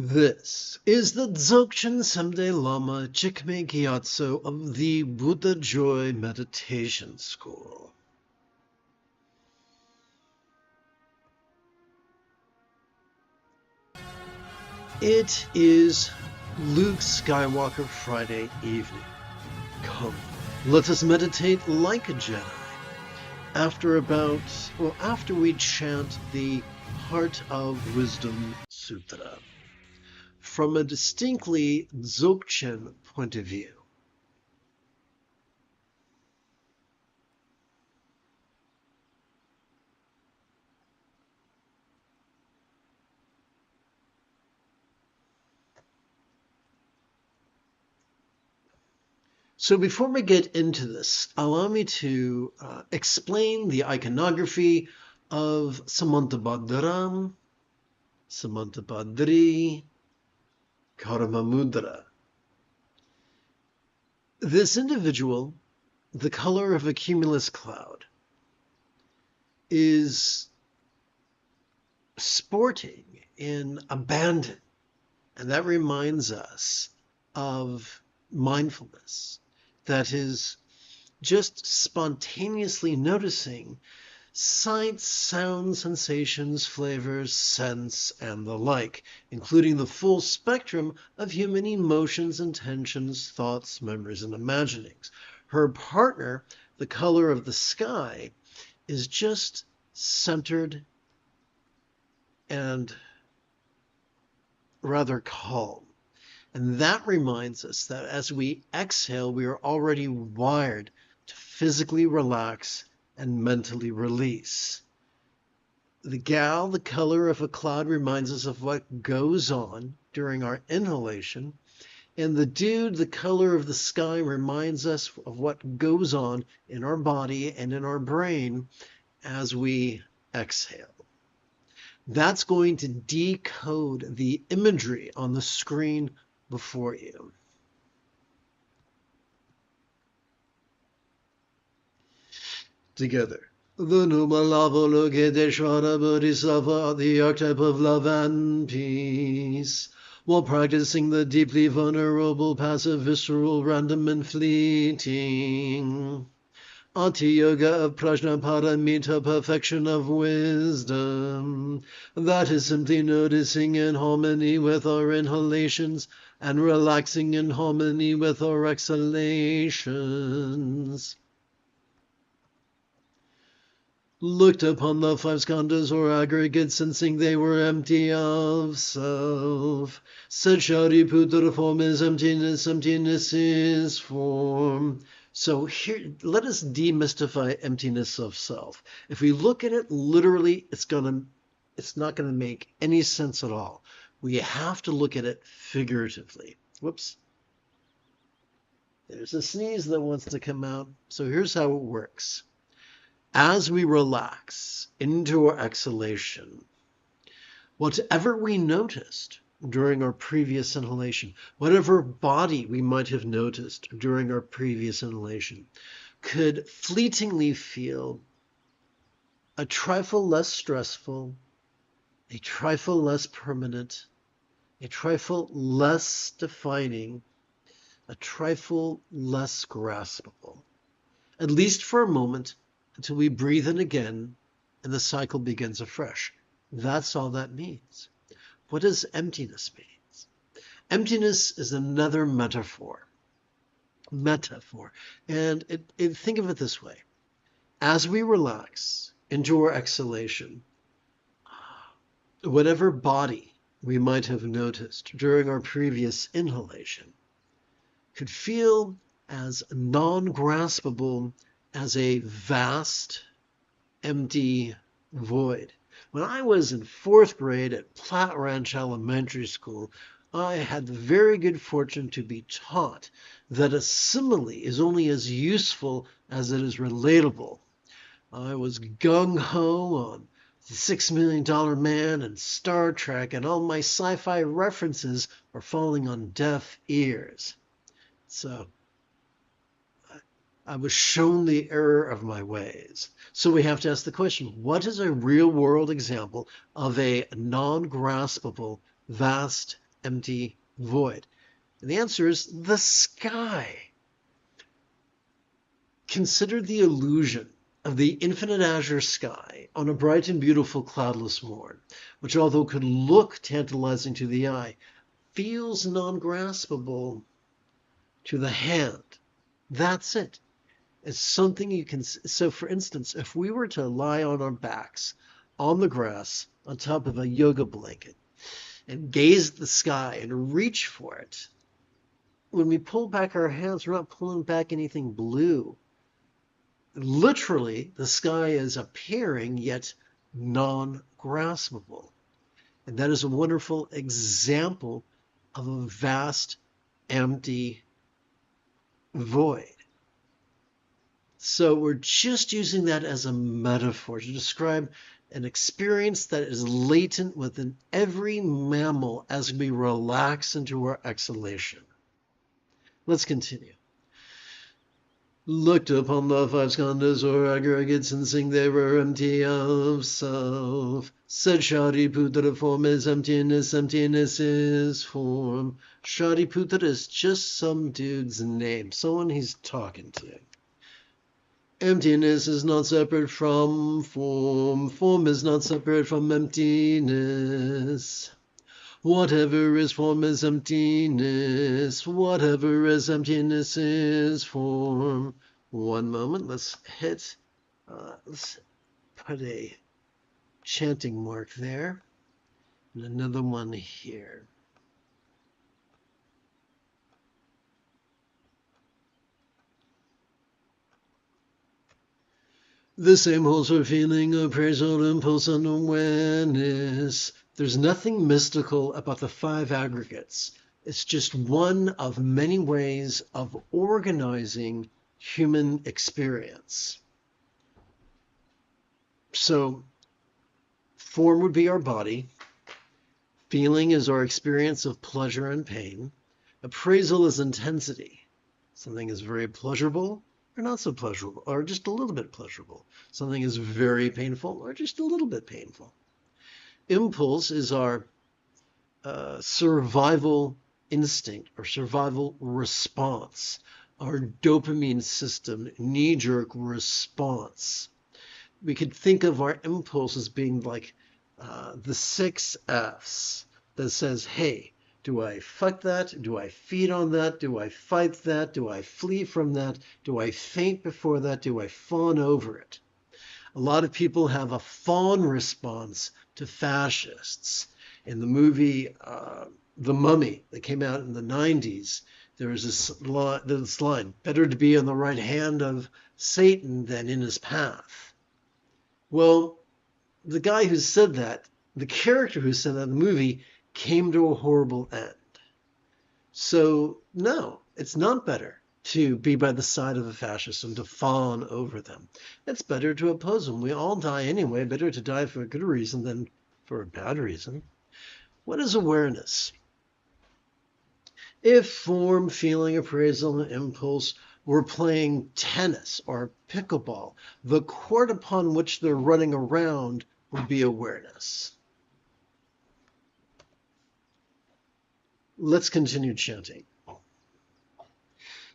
This is the Dzogchen Someday Lama Jigme Gyatso of the Buddha Joy Meditation School. It is Luke Skywalker Friday evening. Come, let us meditate like a Jedi. After we chant the Heart of Wisdom Sutra from a distinctly Dzogchen point of view. So before we get into this, allow me to explain the iconography of Samantabhadram, Samantabhadri, Mahamudra. This individual, the color of a cumulus cloud, is sporting in abandon, and that reminds us of mindfulness. That is just spontaneously noticing sights, sounds, sensations, flavors, scents, and the like, including the full spectrum of human emotions, intentions, thoughts, memories, and imaginings. Her partner, the color of the sky, is just centered and rather calm. And that reminds us that as we exhale, we are already wired to physically relax and mentally release. The gal, the color of a cloud, reminds us of what goes on during our inhalation. And the dude, the color of the sky, reminds us of what goes on in our body and in our brain as we exhale. That's going to decode the imagery on the screen before you. Together. The Numalava Bodhisattva, the archetype of love and peace, while practicing the deeply vulnerable, passive, visceral, random, and fleeting Ati-yoga of Prajnaparamita, perfection of wisdom. That is simply noticing in harmony with our inhalations and relaxing in harmony with our exhalations. Looked upon the five skandhas or aggregates, sensing they were empty of self. Said Shariputra, form is emptiness, emptiness is form. So here, let us demystify emptiness of self. If we look at it literally, it's not gonna make any sense at all. We have to look at it figuratively. Whoops. There's a sneeze that wants to come out. So here's how it works. As we relax into our exhalation, whatever we noticed during our previous inhalation, whatever body we might have noticed during our previous inhalation, could fleetingly feel a trifle less stressful, a trifle less permanent, a trifle less defining, a trifle less graspable, at least for a moment, until we breathe in again and the cycle begins afresh. That's all that means. What does emptiness mean? Emptiness is another metaphor. And think of it this way. As we relax into our exhalation, whatever body we might have noticed during our previous inhalation could feel as non-graspable as a vast, empty void. When I was in 4th grade at Platte Ranch Elementary School, I had the very good fortune to be taught that a simile is only as useful as it is relatable. I was gung-ho on The $6 Million Man and Star Trek, and all my sci-fi references are falling on deaf ears. So I was shown the error of my ways. So we have to ask the question, what is a real-world example of a non-graspable, vast, empty void? And the answer is the sky. Consider the illusion of the infinite azure sky on a bright and beautiful cloudless morn, which although could look tantalizing to the eye, feels non-graspable to the hand. That's it. It's something you can... So for instance, if we were to lie on our backs on the grass on top of a yoga blanket and gaze at the sky and reach for it, when we pull back our hands, we're not pulling back anything blue. Literally, the sky is appearing, yet non-graspable. And that is a wonderful example of a vast, empty void. So we're just using that as a metaphor to describe an experience that is latent within every mammal as we relax into our exhalation. Let's continue. Looked upon the five skandhas or aggregates and seeing they were empty of self. Said Shariputra, form is emptiness, emptiness is form. Shariputra is just some dude's name, someone he's talking to. Emptiness is not separate from form. Form is not separate from emptiness. Whatever is form is emptiness. Whatever is emptiness is form. One moment, let's put a chanting mark there. And another one here. The same holds for feeling, appraisal, impulse, and awareness. There's nothing mystical about the five aggregates. It's just one of many ways of organizing human experience. So, form would be our body. Feeling is our experience of pleasure and pain. Appraisal is intensity. Something is very pleasurable or not so pleasurable, or just a little bit pleasurable. Something is very painful or just a little bit painful. Impulse is our survival instinct or survival response, our dopamine system, knee-jerk response. We could think of our impulse as being like the 6 F's that says, hey, do I fuck that? Do I feed on that? Do I fight that? Do I flee from that? Do I faint before that? Do I fawn over it? A lot of people have a fawn response to fascists. In the movie The Mummy that came out in the 90s, there was this line, better to be on the right hand of Satan than in his path. Well, the guy who said that, the character who said that in the movie, came to a horrible end. So, no, it's not better to be by the side of a fascist and to fawn over them. It's better to oppose them. We all die anyway. Better to die for a good reason than for a bad reason. What is awareness? If form, feeling, appraisal, and impulse were playing tennis or pickleball, the court upon which they're running around would be awareness. Let's continue chanting.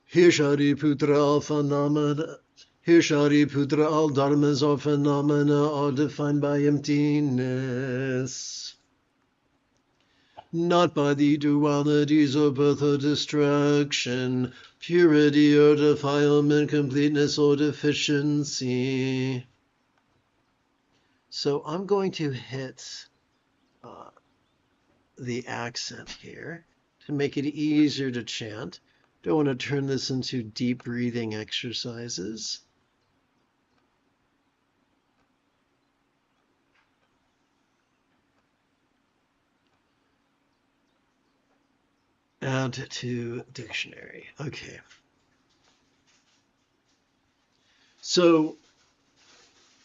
Here Shariputra, all phenomena. Here Shariputra, all dharmas or phenomena are defined by emptiness, not by the dualities of birth or destruction, purity or defilement, completeness or deficiency. So I'm going to hit the accent here to make it easier to chant. Don't want to turn this into deep breathing exercises. Add to dictionary. Okay. So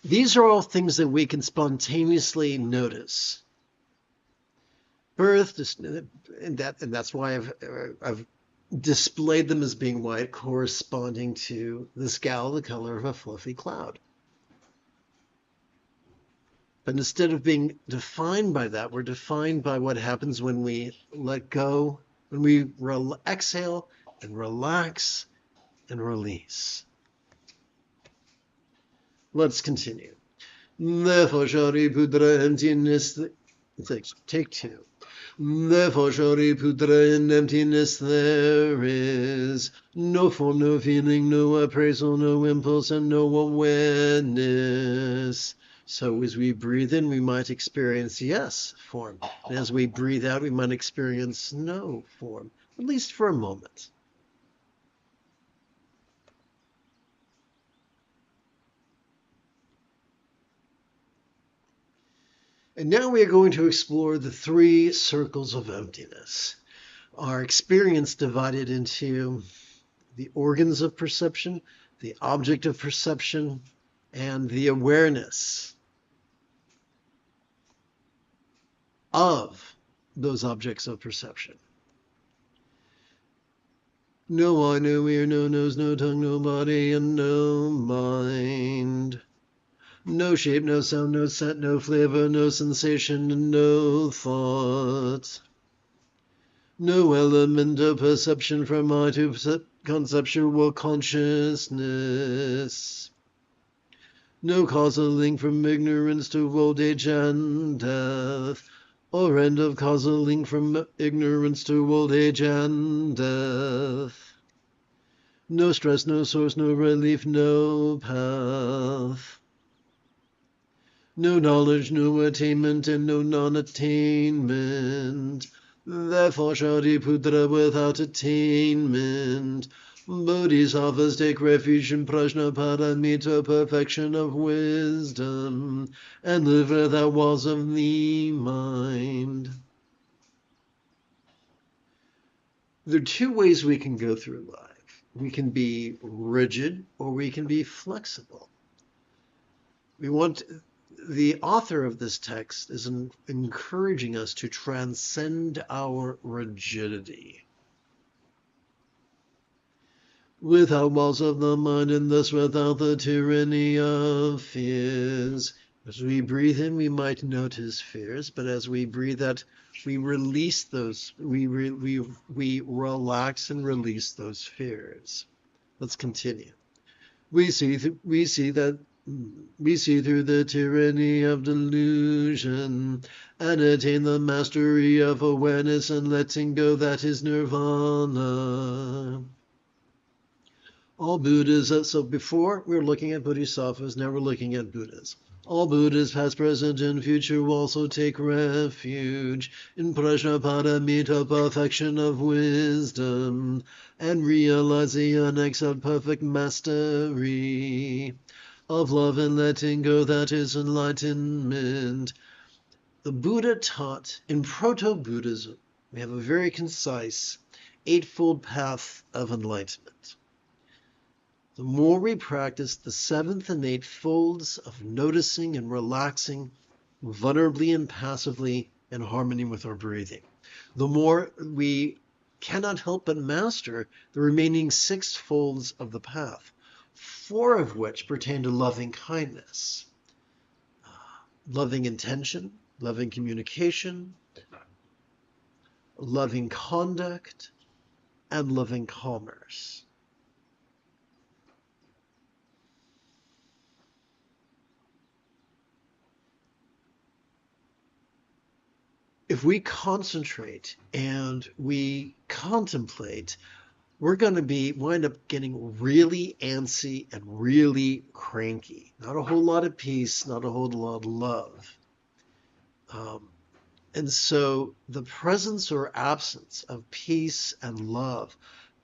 these are all things that we can spontaneously notice. Birth, and that's why I've displayed them as being white, corresponding to this gal, the color of a fluffy cloud. But instead of being defined by that, we're defined by what happens when we let go, when we exhale and relax and release. Let's continue. Therefore, Shariputra, emptiness. Take two. Therefore, Shariputra, in emptiness there is no form, no feeling, no appraisal, no impulse, and no awareness. So as we breathe in, we might experience, yes, form. And as we breathe out, we might experience no form, at least for a moment. And now we are going to explore the three circles of emptiness. Our experience divided into the organs of perception, the object of perception, and the awareness of those objects of perception. No eye, no ear, no nose, no tongue, no body, and no mind. No shape, no sound, no scent, no flavor, no sensation, and no thought. No element of perception from eye to conceptual consciousness. No causal link from ignorance to old age and death, or end of causal link from ignorance to old age and death. No stress, no source, no relief, no path. No knowledge, no attainment, and no non-attainment. Therefore, Shariputra, without attainment, Bodhisattvas take refuge in Prajnaparamita, perfection of wisdom, and live without walls of the mind. There are two ways we can go through life. We can be rigid or we can be flexible. The author of this text is encouraging us to transcend our rigidity. Without walls of the mind, and thus without the tyranny of fears. As we breathe in, we might notice fears, but as we breathe out, we release those. We relax and release those fears. Let's continue. We see through the tyranny of delusion and attain the mastery of awareness and letting go, that is nirvana. All Buddhas, so before we were looking at Bodhisattvas, now we're looking at Buddhas. All Buddhas, past, present, and future, will also take refuge in Prajnaparamita, perfection of wisdom, and realize the unexcelled perfect mastery of love and letting go, that is enlightenment. The Buddha taught in Proto-Buddhism, we have a very concise eightfold path of enlightenment. The more we practice the seventh and eighth folds of noticing and relaxing vulnerably and passively in harmony with our breathing, the more we cannot help but master the remaining six folds of the path, four of which pertain to loving kindness, loving intention, loving communication, loving conduct, and loving commerce. If we concentrate and we contemplate, we're going to wind up getting really antsy and really cranky. Not a whole lot of peace, not a whole lot of love. And so the presence or absence of peace and love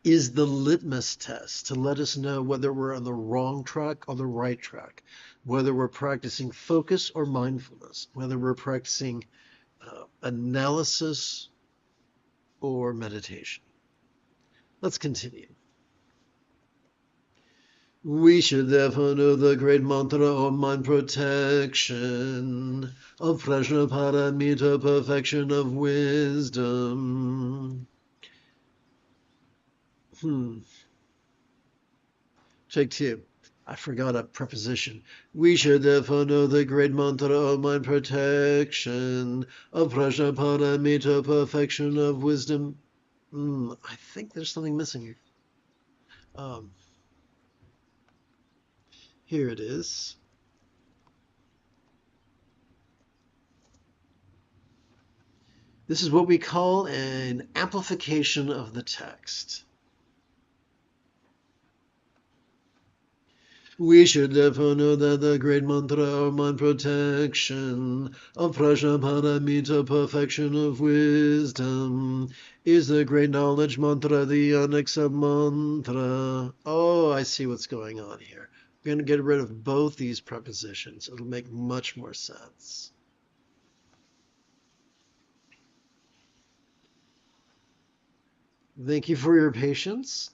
is the litmus test to let us know whether we're on the wrong track or the right track, whether we're practicing focus or mindfulness, whether we're practicing analysis or meditation. Let's continue. We should therefore know the great mantra or mind protection of Prajnaparamita, perfection of wisdom. Take two. I forgot a preposition. We should therefore know the great mantra of mind protection, of prajnaparamita, perfection of wisdom. I think there's something missing here. Here it is. This is what we call an amplification of the text. We should therefore know that the great mantra of mind protection, of prajnaparamita, perfection of wisdom, is the great knowledge mantra, the unexcept mantra. Oh, I see what's going on here. We're going to get rid of both these prepositions. It'll make much more sense. Thank you for your patience.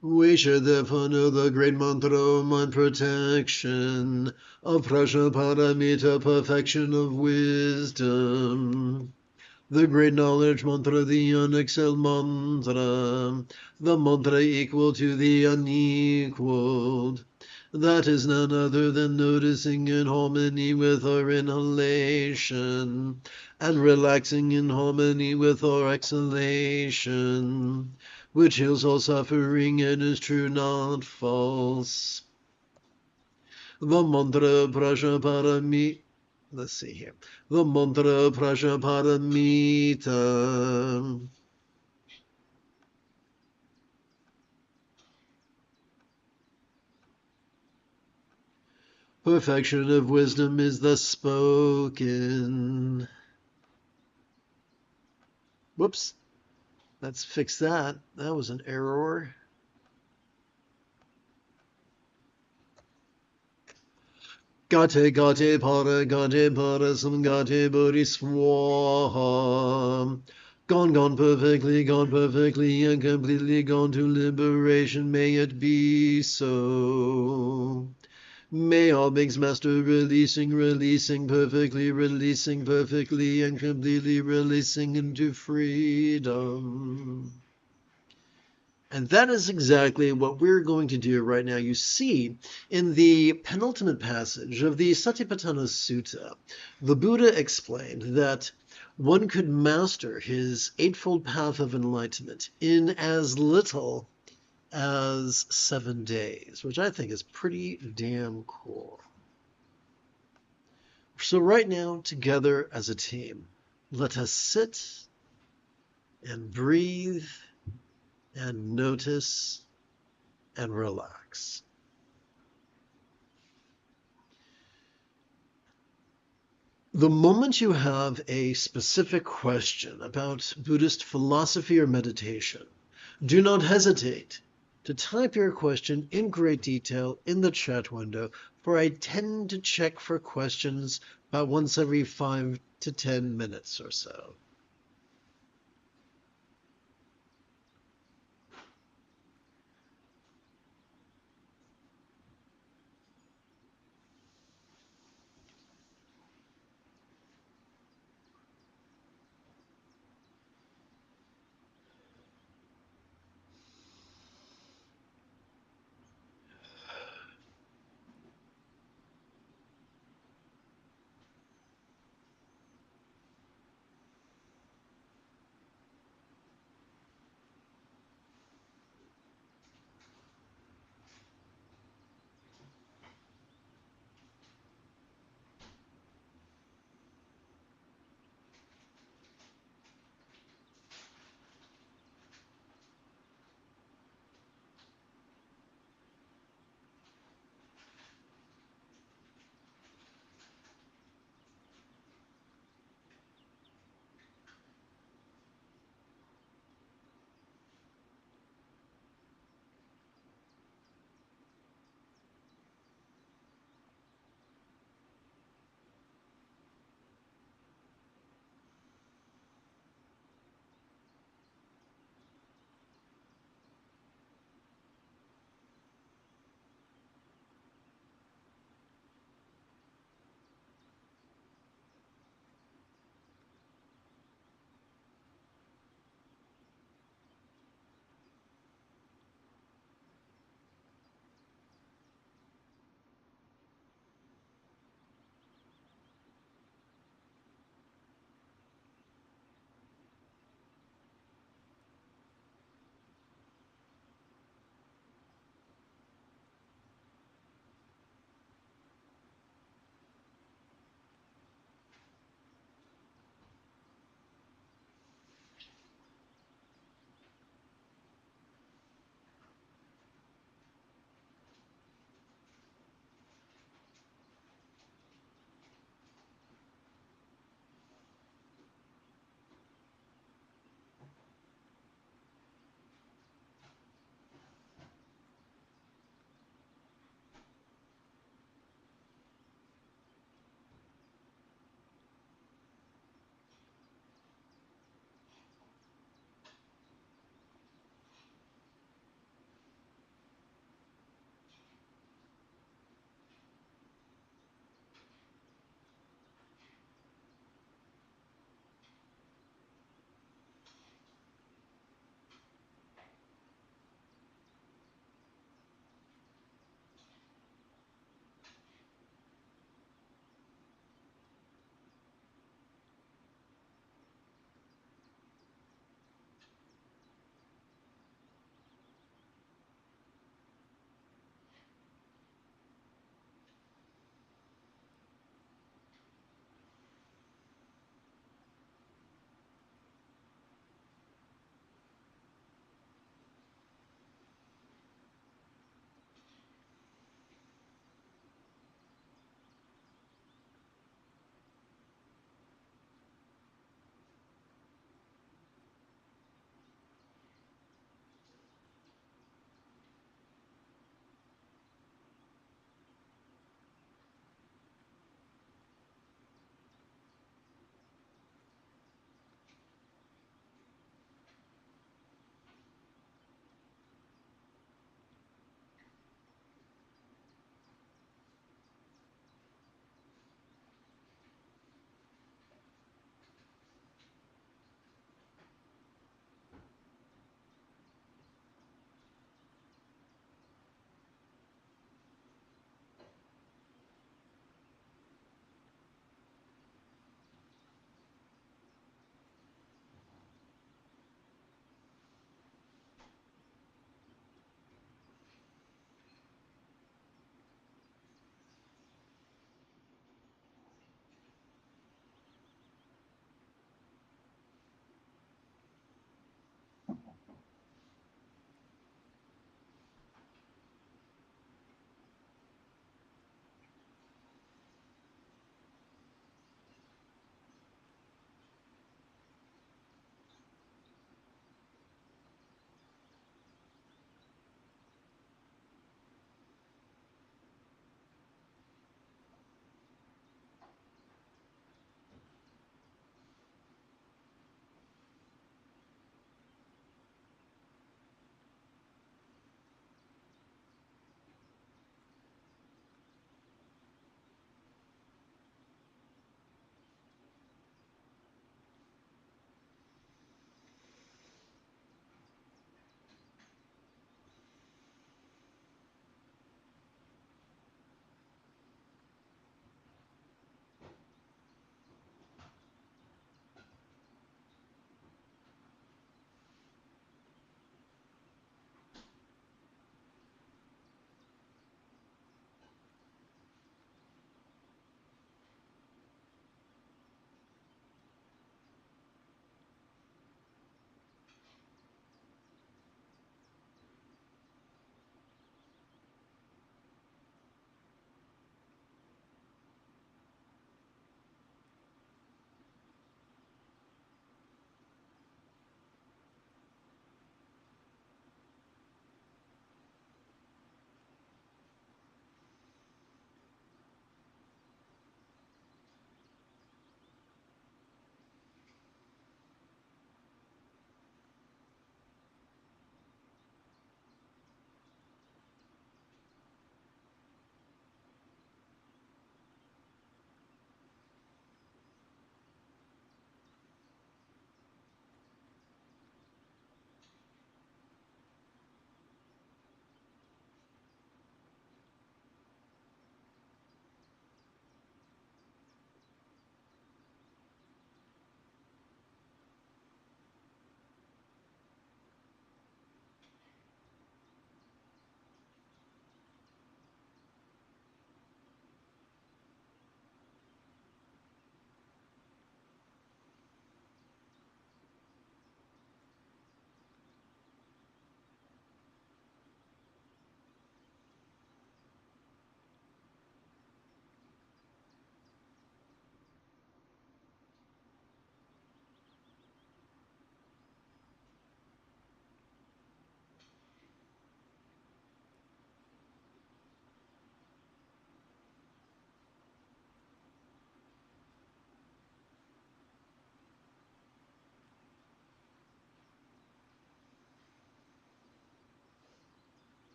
We should therefore know the great mantra of mind protection, of prajnaparamita, perfection of wisdom, the great knowledge mantra, the unexcelled mantra, the mantra equal to the unequaled. That is none other than noticing in harmony with our inhalation and relaxing in harmony with our exhalation, which heals all suffering and is true, not false. The mantra prajnaparamita. Let's see here. The mantra prajnaparamita. Perfection of wisdom is the spoken. Whoops. Let's fix that. That was an error. Gate para sam gate bodhi swaha. Gone perfectly and completely gone to liberation. May it be so. May all beings master releasing perfectly and completely releasing into freedom. And that is exactly what we're going to do right now. You see, in the penultimate passage of the Satipatthana Sutta, the Buddha explained that one could master his eightfold path of enlightenment in as little as 7 days, which I think is pretty damn cool. So right now, together as a team, let us sit and breathe and notice and relax. The moment you have a specific question about Buddhist philosophy or meditation, do not hesitate to type your question in great detail in the chat window, for I tend to check for questions about once every 5 to 10 minutes or so.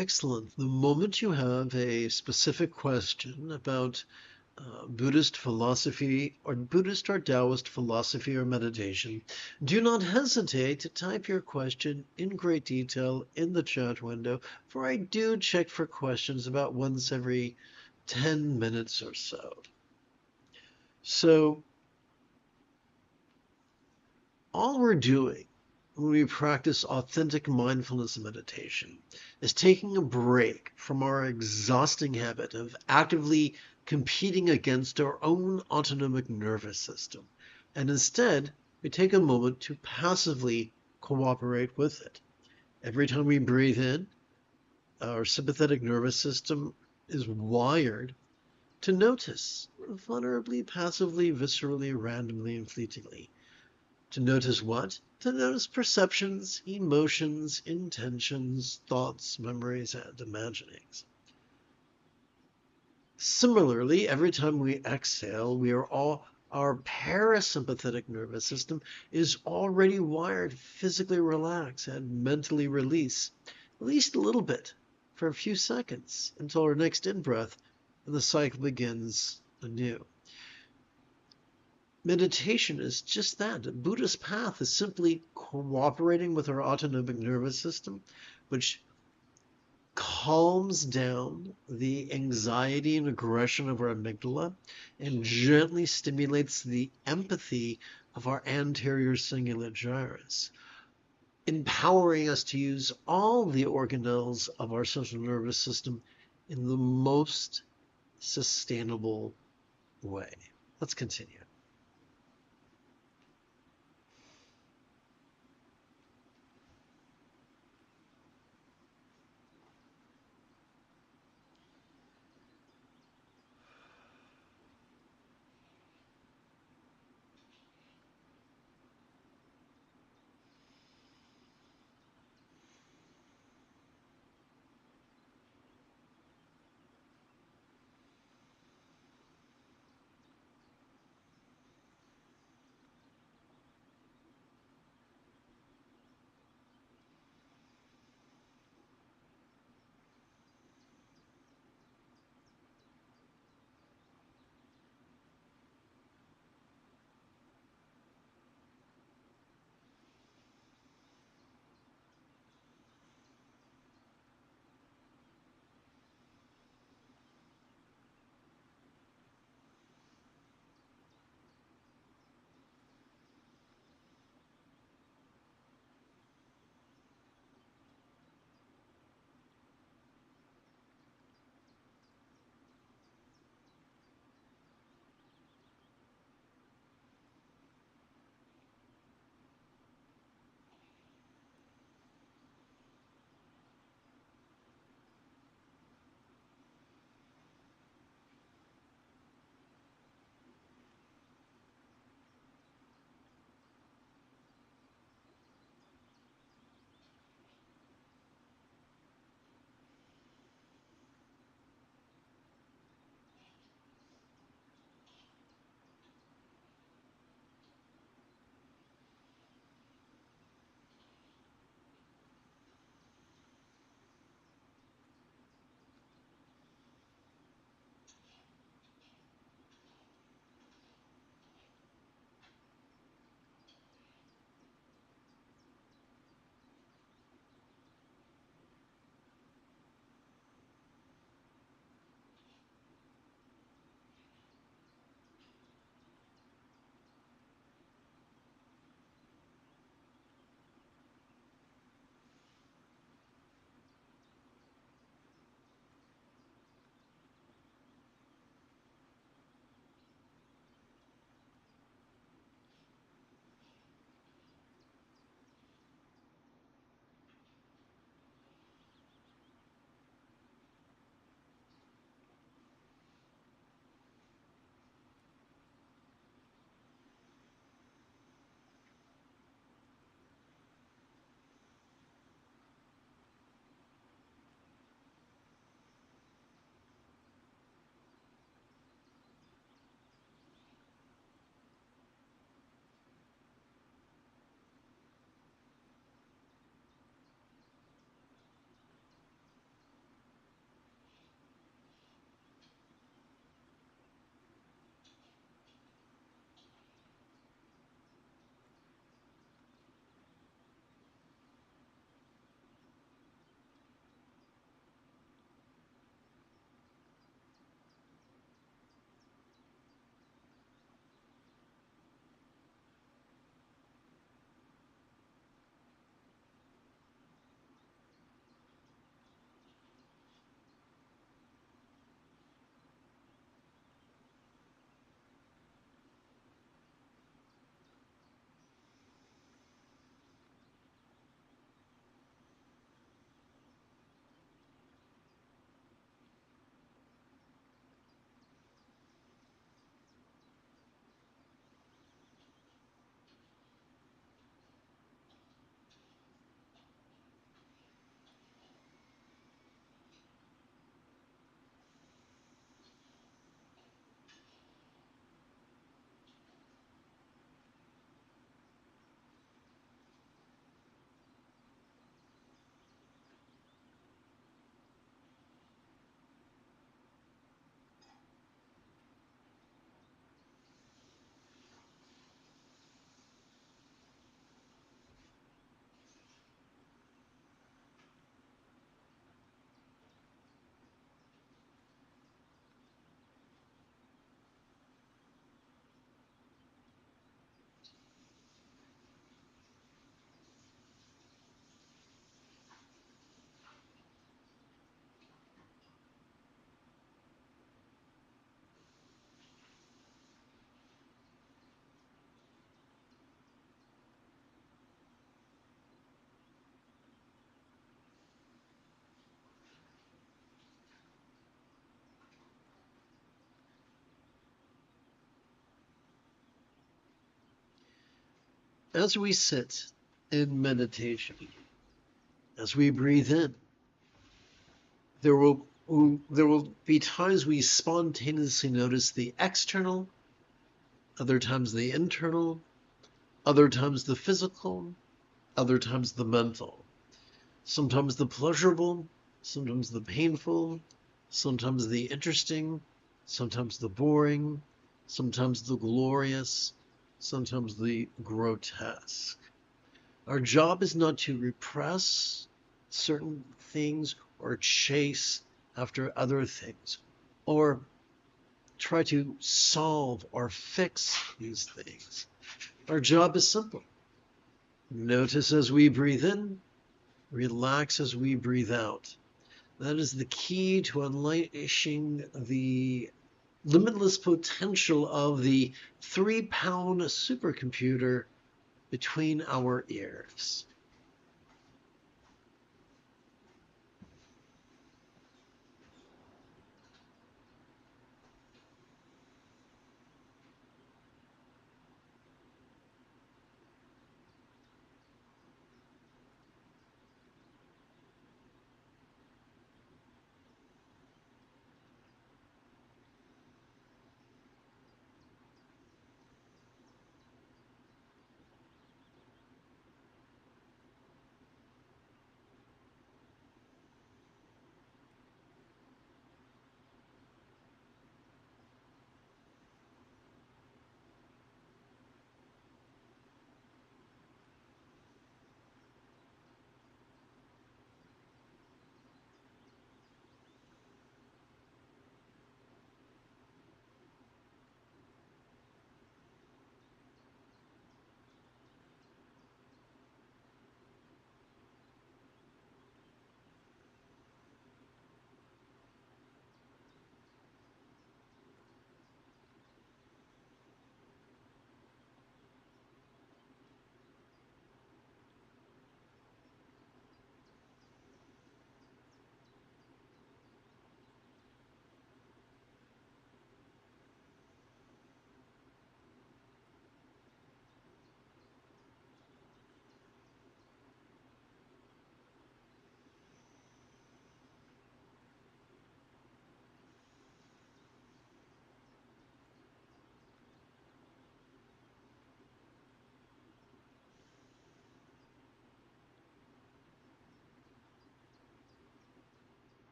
Excellent. The moment you have a specific question about Buddhist philosophy or Buddhist or Taoist philosophy or meditation, do not hesitate to type your question in great detail in the chat window, for I do check for questions about once every 10 minutes or so. So all we're doing when we practice authentic mindfulness meditation is taking a break from our exhausting habit of actively competing against our own autonomic nervous system. And instead, we take a moment to passively cooperate with it. Every time we breathe in, our sympathetic nervous system is wired to notice vulnerably, passively, viscerally, randomly, and fleetingly. To notice what? To notice perceptions, emotions, intentions, thoughts, memories, and imaginings. Similarly, every time we exhale, our parasympathetic nervous system is already wired to physically relax and mentally release, at least a little bit, for a few seconds until our next in-breath, and the cycle begins anew. Meditation is just that. The Buddhist path is simply cooperating with our autonomic nervous system, which calms down the anxiety and aggression of our amygdala and gently stimulates the empathy of our anterior cingulate gyrus, empowering us to use all the organelles of our central nervous system in the most sustainable way. Let's continue. As we sit in meditation, as we breathe in, there will be times we spontaneously notice the external, other times the internal, other times the physical, other times the mental. Sometimes the pleasurable, sometimes the painful, sometimes the interesting, sometimes the boring, sometimes the glorious, sometimes the grotesque. Our job is not to repress certain things or chase after other things or try to solve or fix these things. Our job is simple. Notice as we breathe in, relax as we breathe out. That is the key to unleashing the limitless potential of the 3-pound supercomputer between our ears.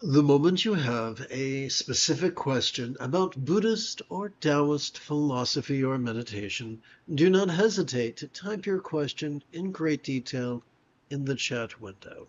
The moment you have a specific question about Buddhist or Taoist philosophy or meditation, do not hesitate to type your question in great detail in the chat window.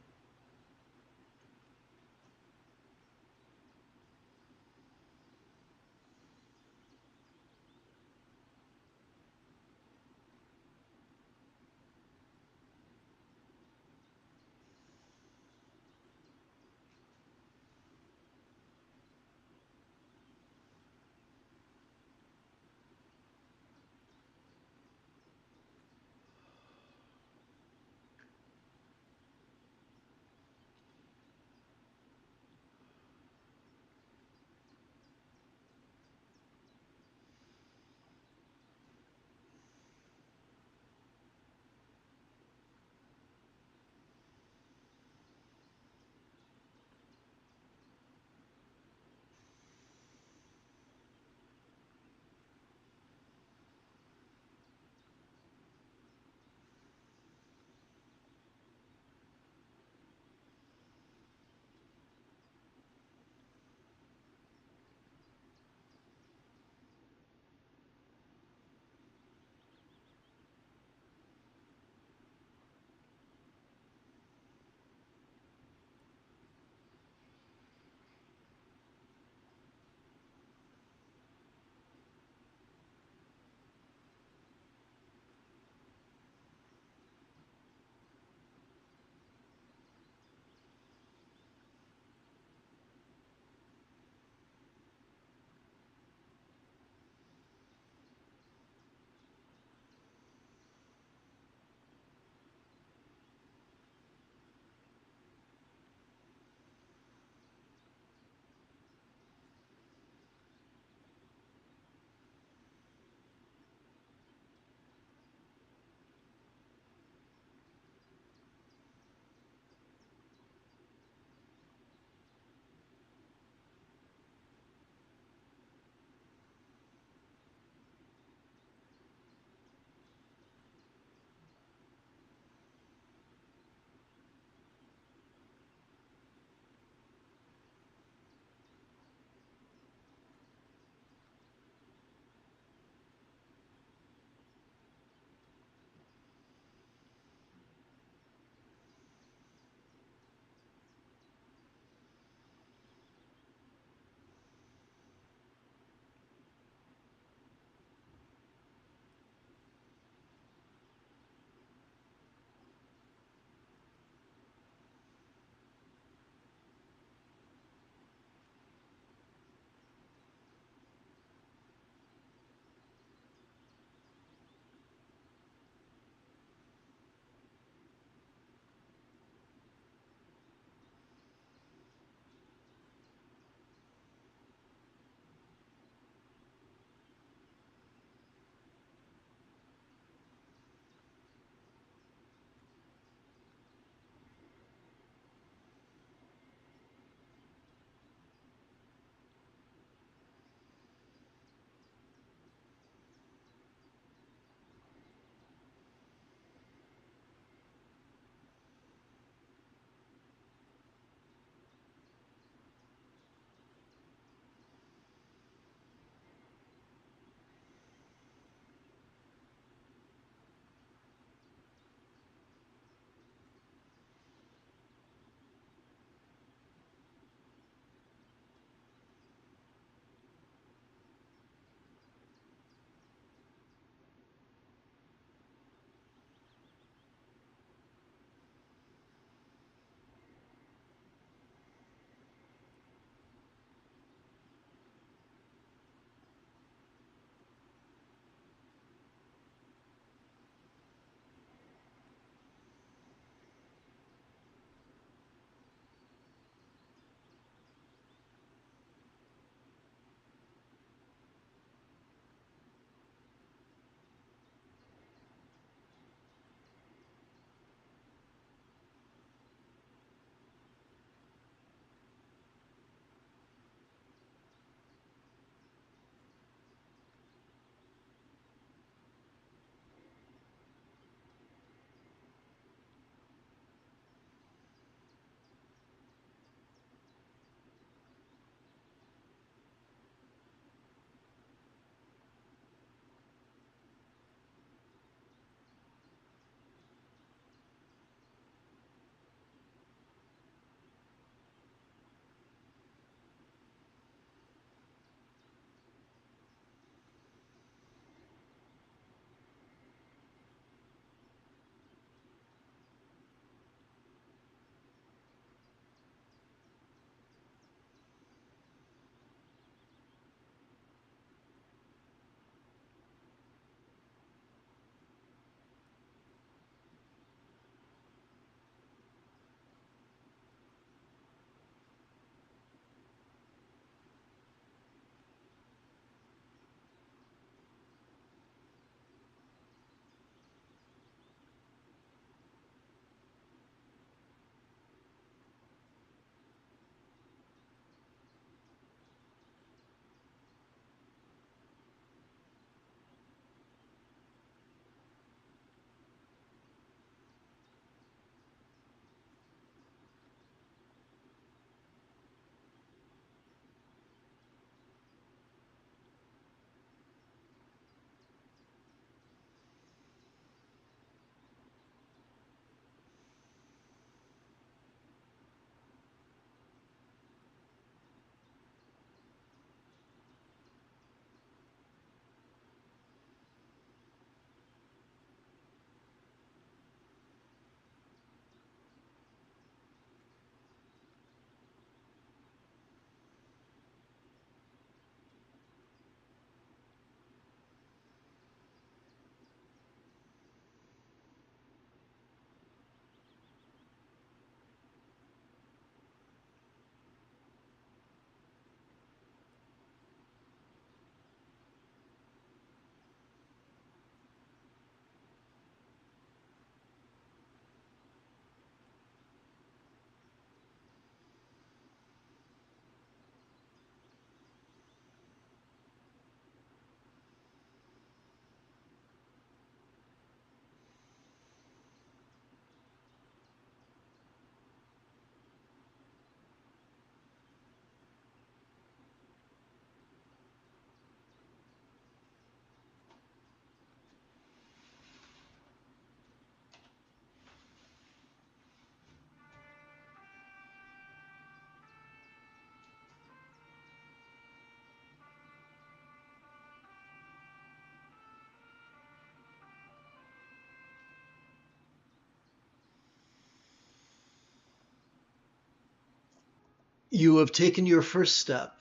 You have taken your first step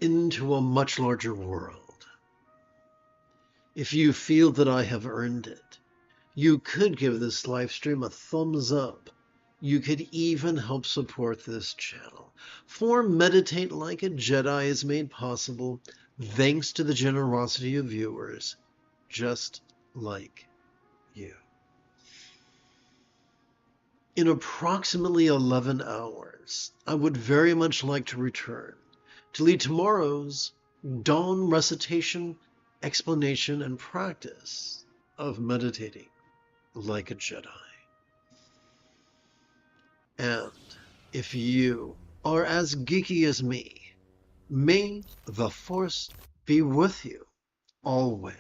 into a much larger world. If you feel that I have earned it, you could give this live stream a thumbs up. You could even help support this channel. For Meditate Like a Jedi is made possible thanks to the generosity of viewers just like you. In approximately 11 hours, I would very much like to return to lead tomorrow's dawn recitation, explanation, and practice of meditating like a Jedi. And if you are as geeky as me, may the Force be with you always.